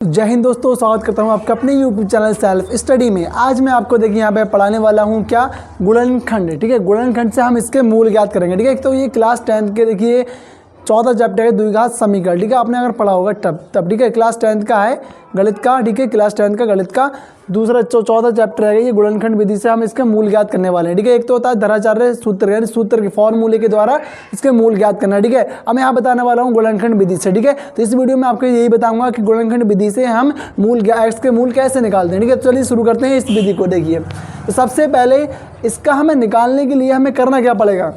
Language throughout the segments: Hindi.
जय हिंद दोस्तों, स्वागत करता हूं आपका अपने यूट्यूब चैनल सेल्फ स्टडी में। आज मैं आपको देखिए यहाँ पे पढ़ाने वाला हूं क्या, गुणनखंड। ठीक है, गुणनखंड से हम इसके मूल ज्ञात करेंगे। ठीक है, तो ये क्लास 10th के देखिए 14 चैप्टर है द्विघात समीकरण। ठीक है, आपने अगर पढ़ा होगा तब ठीक है, क्लास 10th का है गणित का। ठीक है, क्लास 10th का गणित का दूसरा 14 चैप्टर है ये गुणनखंड विधि से हम इसके मूल ज्ञात करने वाले हैं। ठीक है, एक तो होता है धराचार्य सूत्र, यानी सूत्र के फॉर्मूले के द्वारा इसके मूल ज्ञात करना है। ठीक है, अब मैं यहाँ बताने वाला हूँ गुणनखंड विधि से। ठीक है, तो इस वीडियो में आपको यही बताऊंगा कि गुणनखंड विधि से हम एक्स के मूल कैसे निकालते हैं। ठीक है, तो चलिए शुरू करते हैं इस विधि को। देखिए, तो सबसे पहले इसका हमें निकालने के लिए हमें करना क्या पड़ेगा।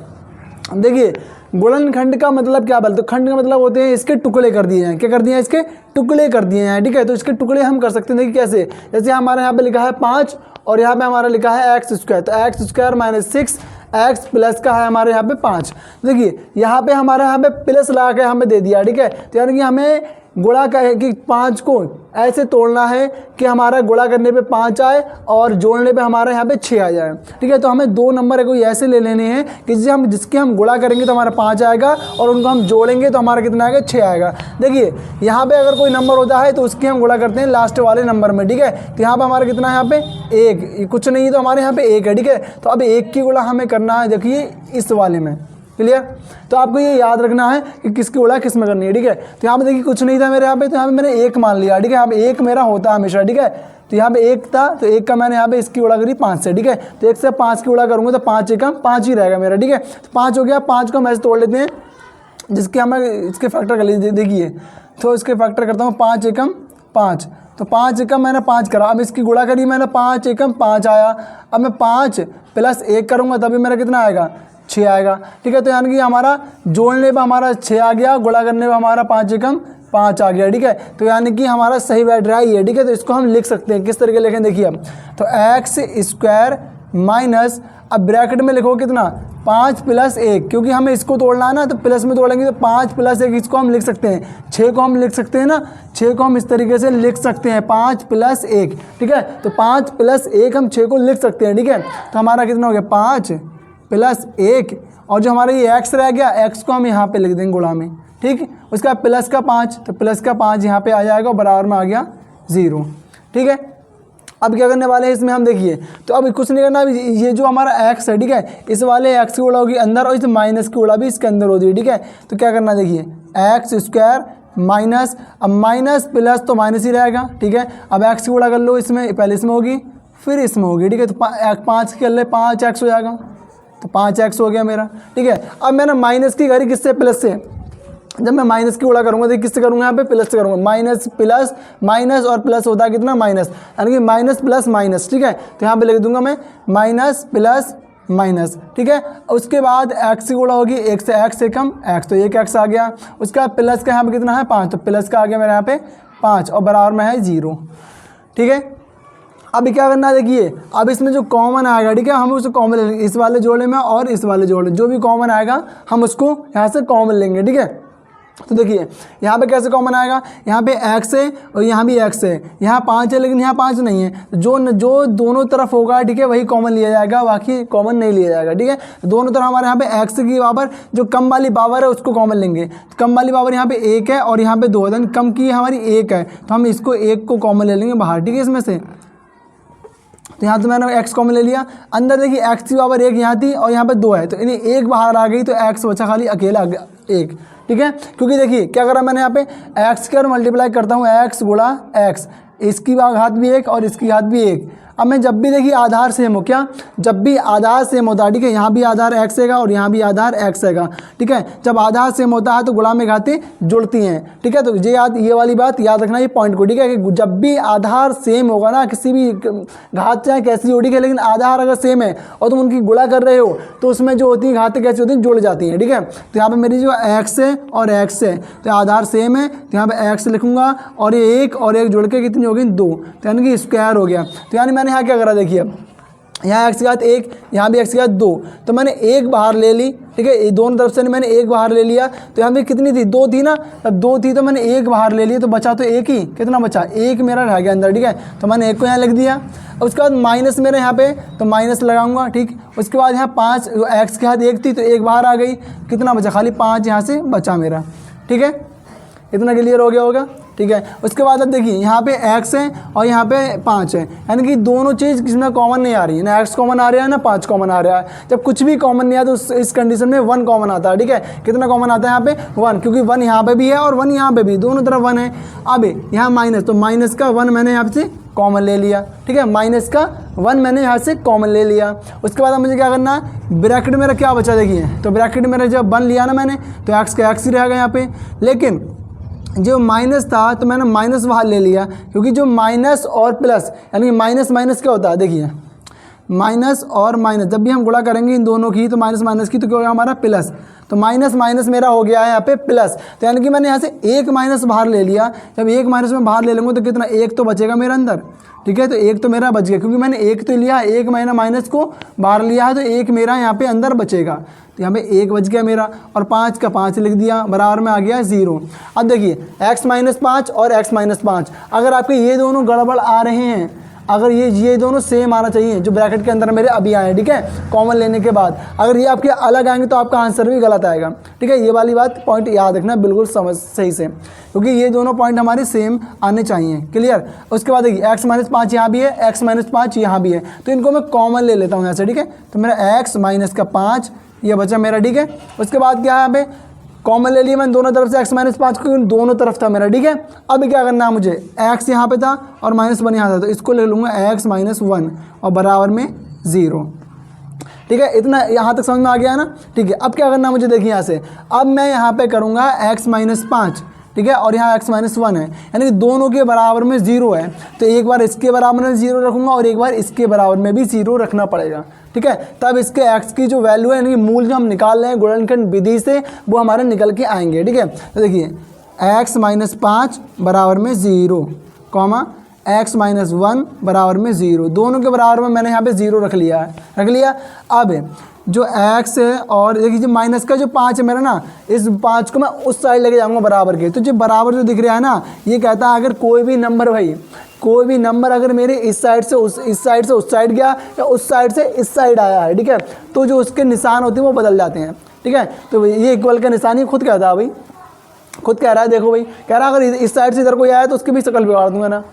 देखिए, गुणनखंड का मतलब क्या बोलते हैं, खंड का मतलब होते हैं इसके टुकड़े कर दिए हैं। क्या कर दिए हैं, इसके टुकड़े कर दिए हैं। ठीक है, तो इसके टुकड़े हम कर सकते हैं। देखिए कैसे, जैसे हमारे यहाँ पे लिखा है 5 और यहाँ पे हमारा लिखा है एक्स स्क्वायर, तो x square minus 6 x plus का है हमारे यहाँ पे 5। देखिए यहाँ पे हमारे यहाँ पे प्लस लगा के हमें दे दिया। ठीक है, तो यानी कि हमें गुणा का है कि 5 को ऐसे तोड़ना है कि हमारा गुणा करने पे 5 आए और जोड़ने पे हमारे यहाँ पे 6 आ जाए। ठीक है, तो हमें दो नंबर है कोई ऐसे ले लेने हैं कि जिसके हम गुणा करेंगे तो हमारा 5 आएगा और उनको हम जोड़ेंगे तो हमारा कितना आएगा, 6 आएगा। देखिए यहाँ पे अगर कोई नंबर होता है तो उसकी हम गुणा करते हैं लास्ट वाले नंबर में। ठीक है, तो यहाँ पे हमारा कितना है, यहाँ पे 1, कुछ नहीं तो हमारे यहाँ पे 1 है। ठीक है, तो अब 1 की गुणा हमें करना है, देखिए इस वाले में। क्लियर, तो आपको ये याद रखना है कि किसकी गुणा किस में करनी है। ठीक है, तो यहाँ पे देखिए कुछ नहीं था मेरे यहाँ पे, तो यहाँ पे मैंने 1 मान लिया। ठीक है, यहाँ पे 1 मेरा होता है हमेशा। ठीक है, तो यहाँ पे 1 था तो 1 का मैंने यहाँ पे इसकी गुणा करी 5 से। ठीक है, तो 1 से 5 की गुणा करूँगा तो 5 एकम 5 ही रहेगा मेरा। ठीक है, तो 5 हो गया। 5 को हम ऐसे तोड़ लेते हैं जिसके हमें इसके फैक्टर कर लीजिए। देखिए, तो इसके फैक्टर करता हूँ 5 एकम 5, तो 5 एकम मैंने 5 करा। अब इसकी गुणा करी मैंने 5 एकम 5 आया। अब मैं 5 प्लस 1 करूँगा तभी मेरा कितना आएगा, 6 आएगा। ठीक है, तो यानी कि हमारा जोड़ने पर हमारा 6 आ गया, गुणा करने पर हमारा 5 एकम 5 आ गया। ठीक है, तो यानी कि हमारा सही बैठ रहा है ये। ठीक है, तो इसको हम लिख सकते हैं, किस तरीके लिखें देखिए अब, तो एक्स स्क्वायर माइनस, अब ब्रैकेट में लिखो कितना, 5 प्लस 1, क्योंकि हमें इसको तोड़ना है ना, तो प्लस में तोड़ेंगे तो 5 प्लस 1 इसको हम लिख सकते हैं। 6 को हम लिख सकते हैं ना, 6 को हम इस तरीके से लिख सकते हैं, 5 प्लस 1। ठीक है, तो 5 प्लस 1 हम 6 को लिख सकते हैं। ठीक है, तो हमारा कितना हो गया, 5 प्लस 1, और जो हमारा ये एक्स रह गया, एक्स को हम यहाँ पे लिख देंगे गुणा में। ठीक, उसका प्लस का 5, तो प्लस का 5 यहाँ पे आ जाएगा और बराबर में आ गया 0। ठीक है, अब क्या करने वाले हैं इसमें हम, देखिए तो अब कुछ नहीं करना। अब ये जो हमारा एक्स है, ठीक है, इस वाले एक्स की गुणा होगी अंदर और इस माइनस की गुणा भी इसके अंदर होती है। ठीक है, तो क्या करना, देखिए एक्स स्क्वायर माइनस, अब माइनस प्लस तो माइनस ही रहेगा। ठीक है, अब एक्स की गुणा कर लो, इसमें पहले इसमें होगी फिर इसमें होगी। ठीक है, तो 5 कर ले, 5x हो जाएगा, तो 5x हो गया मेरा। ठीक है, अब मैंने माइनस की करी किससे, प्लस से। जब मैं माइनस की गुणा करूँगा तो किससे करूँगा, यहाँ पे प्लस से करूँगा। माइनस प्लस माइनस और प्लस होता है कितना, माइनस, यानी कि माइनस प्लस माइनस। ठीक है, तो यहाँ पे लिख दूंगा मैं माइनस प्लस माइनस। ठीक है, उसके बाद एक्स की गुणा होगी 1 से एक्स से कम एक्स, तो 1x आ गया। उसके बाद प्लस का यहाँ पे कितना है, 5, तो प्लस का आ गया मेरे यहाँ पे 5 और बराबर में है 0। ठीक है, अब क्या करना है, देखिए अब इसमें जो कॉमन आएगा, ठीक है, हम उसको कॉमन ले लेंगे, इस वाले जोड़े में और इस वाले जोड़े, जो भी कॉमन आएगा हम उसको यहाँ से कॉमन लेंगे। ठीक है, तो देखिए यहाँ पे कैसे कॉमन आएगा, यहाँ पे x है और यहाँ भी x है, यहाँ 5 है लेकिन यहाँ 5 नहीं है, जो दोनों तरफ होगा, ठीक है, वही कॉमन लिया जाएगा, बाकी कॉमन नहीं लिया जाएगा। ठीक है, दोनों तरफ हमारे यहाँ पे x की पावर, जो कम वाली पावर है उसको कॉमन लेंगे। तो कम वाली पावर यहाँ पे 1 है और यहाँ पे 2 है, कम की हमारी 1 है, तो हम इसको 1 को कॉमन ले लेंगे बाहर। ठीक है, इसमें से तो यहाँ तो मैंने x कॉमन ले लिया। अंदर देखिए x की पावर 1 यहाँ थी और यहाँ पे 2 है, तो इन्हें 1 बाहर आ गई, तो x बचा खाली अकेला 1। ठीक है, क्योंकि देखिए क्या करा मैंने, यहाँ पे x के और मल्टीप्लाई करता हूँ x गुणा x, इसकी घात भी 1 और इसकी घात भी 1। अब मैं जब भी देखिए आधार सेम हो, क्या, जब भी आधार सेम होता है, ठीक है, यहाँ भी आधार x हैगा और यहाँ भी आधार x हैगा। ठीक है, जब आधार सेम होता है तो गुणा में घातें जुड़ती हैं। ठीक है, तो ये वाली बात याद रखना, ये पॉइंट को। ठीक है, कि जब भी आधार सेम होगा ना, किसी भी घात चाहे कैसी हो, ठीक है, लेकिन आधार अगर सेम है और तुम उनकी गुणा कर रहे हो तो उसमें जो होती है घातें कैसी होती हैं, जुड़ जाती हैं। ठीक है, तो यहाँ पर मेरी जो x है और x है, तो आधार सेम है, तो यहाँ पर x लिखूँगा और ये 1 और 1 जोड़ के कितनी होगी, 2, तो यानी कि स्क्वायर हो गया। तो यानी मैंने यहाँ क्या करा, देखिए अब यहाँ x की घात 1, यहाँ भी x की घात 2, तो मैंने 1 बाहर ले ली। ठीक है, दोनों तरफ से मैंने 1 बाहर ले लिया, तो यहाँ पे कितनी थी, 2 थी ना, अब 2 थी तो मैंने 1 बाहर ले लिया, तो बचा तो 1 ही, कितना बचा, 1 मेरा रह गया अंदर। ठीक है, तो मैंने 1 को यहाँ लिख दिया। उसके बाद माइनस मेरे यहाँ पे, तो माइनस लगाऊंगा। ठीक, उसके बाद यहाँ 5, x की घात 1 थी तो 1 बाहर आ गई, कितना बचा, खाली 5 यहाँ से बचा मेरा। ठीक है, इतना क्लियर हो गया होगा। ठीक है। उसके बाद अब देखिए यहाँ पे x है और यहाँ पे 5 है, यानी कि दोनों चीज़ किसमें कॉमन नहीं आ रही है, ना x कॉमन आ रहा है ना 5 कॉमन आ रहा है। जब कुछ भी कॉमन नहीं आता तो इस कंडीशन में 1 कॉमन आता है, ठीक है। कितना कॉमन आता है यहाँ पे 1, क्योंकि 1 यहाँ पे भी है और 1 यहाँ पे भी, दोनों तरफ 1 है। अब यहाँ माइनस, तो माइनस का 1 मैंने यहाँ से कॉमन ले लिया, ठीक है। माइनस का 1 मैंने यहाँ से कॉमन ले लिया। उसके बाद अब मुझे क्या करना है, ब्रैकेट मेरा क्या बचा देखिए, तो ब्रैकेट मेरा जब 1 लिया ना मैंने तो x का x ही रहेगा यहाँ पे, लेकिन जो माइनस था तो मैंने माइनस बाहर ले लिया, क्योंकि जो माइनस और प्लस यानी कि माइनस माइनस क्या होता है देखिए, माइनस और माइनस जब भी हम गुणा करेंगे इन दोनों की तो माइनस माइनस की तो क्या होगा हमारा प्लस, तो माइनस माइनस मेरा हो गया है यहाँ पे प्लस। तो यानी कि मैंने यहाँ से एक माइनस बाहर ले लिया, जब एक माइनस में बाहर ले लूँगा तो कितना, एक तो बचेगा मेरे अंदर, ठीक है। तो एक तो मेरा बच गया, क्योंकि मैंने एक तो लिया, एक मैंने माइनस को बाहर लिया है, तो एक मेरा यहाँ पे अंदर बचेगा, तो यहाँ पे एक बच गया मेरा, और 5 का 5 लिख दिया, बराबर में आ गया 0। अब देखिए x माइनस 5 और x माइनस 5, अगर आपके ये दोनों गड़बड़ आ रहे हैं, अगर ये दोनों सेम आना चाहिए जो ब्रैकेट के अंदर मेरे अभी आए, ठीक है, कॉमन लेने के बाद, अगर ये आपके अलग आएंगे तो आपका आंसर भी गलत आएगा, ठीक है। ये वाली बात पॉइंट याद रखना बिल्कुल समझ सही से, क्योंकि ये दोनों पॉइंट हमारे सेम आने चाहिए, क्लियर। उसके बाद देखिए x माइनस 5 यहाँ भी है, x माइनस 5 यहाँ भी है, तो इनको मैं कॉमन ले लेता हूँ यहाँ से, ठीक है। तो मेरा x माइनस का 5 ये बचा मेरा, ठीक है। उसके बाद क्या है यहाँ पे कॉमन ले लिया मैंने दोनों तरफ से x माइनस 5 को, दोनों तरफ था मेरा, ठीक है। अब क्या करना है मुझे, x यहाँ पे था और -1 यहाँ था, तो इसको ले लूँगा x माइनस 1 और बराबर में 0, ठीक है। इतना यहाँ तक समझ में आ गया ना, ठीक है। अब क्या करना है मुझे देखिए यहाँ से, अब मैं यहाँ पे करूँगा x माइनस 5, ठीक है, और यहाँ x माइनस 1 है, यानी कि दोनों के बराबर में 0 है, तो एक बार इसके बराबर में 0 रखूँगा और एक बार इसके बराबर में भी 0 रखना पड़ेगा, ठीक है। तब इसके x की जो वैल्यू है यानी कि मूल जो हम निकाल रहे हैं गुणनखंड विधि से, वो हमारे निकल के आएंगे, ठीक है। तो देखिए x माइनस 5 बराबर में 0, कॉमा x माइनस 1 बराबर में 0, दोनों के बराबर में मैंने यहाँ पे 0 रख लिया है, रख लिया। अब जो x है और देखिए जो माइनस का जो 5 है मेरा ना, इस 5 को मैं उस साइड लेके जाऊँगा बराबर के, तो जो बराबर जो दिख रहा है ना, ये कहता है अगर कोई भी नंबर भाई, कोई भी नंबर अगर मेरे इस साइड से उस साइड गया या उस साइड से इस साइड आया है, ठीक है, तो जो उसके निशान होते हैं वो बदल जाते हैं, ठीक है। तो ये इक्वल का निशान ही खुद कहता है भाई, खुद कह रहा है, देखो भाई कह रहा है अगर इस साइड से इधर कोई आया तो उसकी भी शक्ल बिगाड़ दूंगा ना,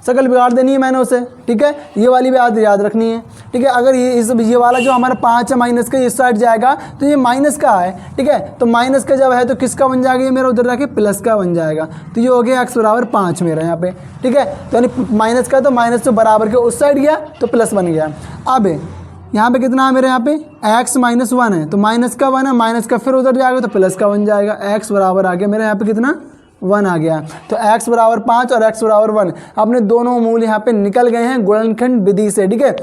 शक्ल बिगाड़ देनी है मैंने उसे, ठीक है। ये वाली भी याद रखनी है, ठीक है। अगर ये वाला जो हमारा 5 है माइनस का इस साइड जाएगा तो ये माइनस का है, ठीक है। तो माइनस का जब है तो किसका बन जाएगा, ये मेरा उधर जाके प्लस का बन जाएगा, तो ये हो गया x बराबर 5 मेरा यहाँ पे, ठीक है। तो यानी माइनस का तो माइनस तो बराबर के उस साइड गया तो प्लस बन गया। अब यहाँ पे कितना है मेरे यहाँ पे x माइनस 1 है, तो माइनस का 1 है, माइनस का फिर उधर जाएगा तो प्लस का बन जाएगा, x बराबर आ गया मेरे यहाँ पे कितना 1 आ गया। तो x बराबर 5 और x बराबर 1 अपने दोनों मूल यहाँ पे निकल गए हैं गुणनखंड विधि से, ठीक है।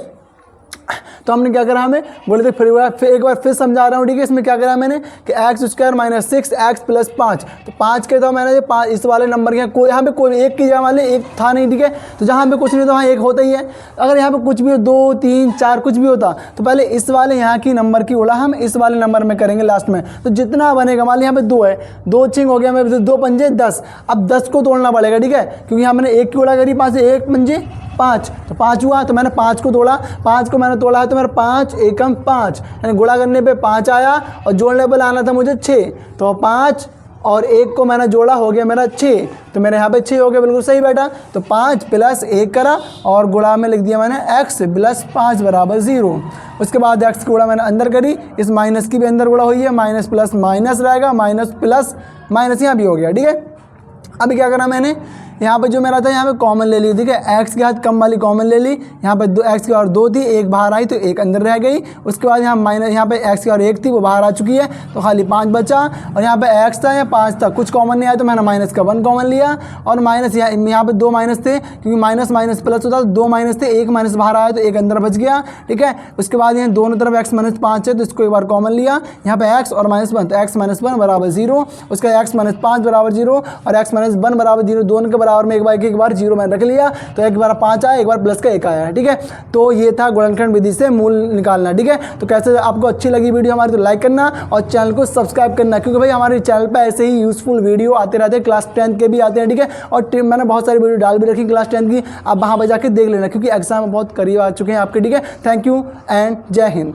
तो हमने क्या करा, हमें बोले थे फिर एक बार फिर समझा रहा हूँ, ठीक है। इसमें क्या करा मैंने कि x square minus 6x plus 5, तो 5 के तो मैंने 5 इस वाले नंबर के कोई यहाँ पे कोई एक की जगह वाले एक था नहीं, ठीक है। तो जहाँ पे कुछ नहीं तो वहाँ एक होता ही है। अगर यहाँ पे कुछ भी हो 2 3 4 कुछ भी होता तो पहले इस वाले यहाँ की नंबर की उड़ा हम इस वाले नंबर में करेंगे लास्ट में, तो जितना बनेगा मान लिया यहाँ पे 2 है, 2 छिंग हो गया मेरे 2 पंजे 10, अब 10 को तोड़ना पड़ेगा, ठीक है, क्योंकि यहाँ मैंने एक की उड़ा करी 5 से 1 पंजे 5, तो 5 हुआ, तो मैंने 5 को तोड़ा, 5 को मैंने तोड़ा है तो मेरा 5 एकम 5, यानी गुणा करने पे 5 आया और जोड़ने पे लाना था मुझे 6, तो 5 और 1 को मैंने जोड़ा हो गया मेरा 6, तो मेरे यहाँ पे 6 हो गया, बिल्कुल सही बेटा। तो 5 प्लस 1 करा और गुणा में लिख दिया मैंने x प्लस 5 बराबर 0। उसके बाद x की गुणा मैंने अंदर करी, इस माइनस की भी अंदर गुणा हुई है, माइनस प्लस माइनस रहेगा, माइनस प्लस माइनस यहाँ भी हो गया, ठीक है। अभी क्या करा मैंने, यहाँ पे जो मेरा था यहाँ पे कॉमन ले ली, ठीक है, x के हाथ कम वाली कॉमन ले ली, यहाँ पे x की और 2 थी, एक बाहर आई तो एक अंदर रह गई। उसके बाद यहाँ माइनस, यहाँ पे x की और 1 थी वो बाहर आ चुकी है, तो खाली 5 बचा, और यहाँ पे x था या 5 था, कुछ कॉमन नहीं आया तो मैंने माइनस का 1 कॉमन लिया, और माइनस यहाँ पे 2 माइनस थे, क्योंकि माइनस माइनस प्लस होता, 2 माइनस थे, एक माइनस बाहर आया तो एक अंदर बच गया, ठीक है। उसके बाद यहाँ दोनों तरफ x माइनस 5 है तो इसको एक बार कॉमन लिया, यहाँ पे x और -1 तो x माइनस 1 बराबर 0, उसका x माइनस 5 बराबर 0 और x माइनस 1 बराबर 0, दोनों के बराबर में एक बार 0 मैंने रख लिया, तो एक बार 5 आया, एक बार प्लस का 1 आया, ठीक है। तो ये था गुणनखंड विधि से मूल निकालना, ठीक है। तो कैसे आपको अच्छी लगी वीडियो हमारी तो लाइक करना और चैनल को सब्सक्राइब करना, क्योंकि भाई हमारे चैनल पे ऐसे ही यूजफुल वीडियो आते रहते हैं, क्लास 10 के भी आते हैं, ठीक है। और मैंने बहुत सारी वीडियो डाल भी रखी क्लास 10 की, आप वहाँ पर जाके देख लेना, क्योंकि एग्जाम बहुत करीब आ चुके हैं आपके, ठीक है। थैंक यू एंड जय हिंद।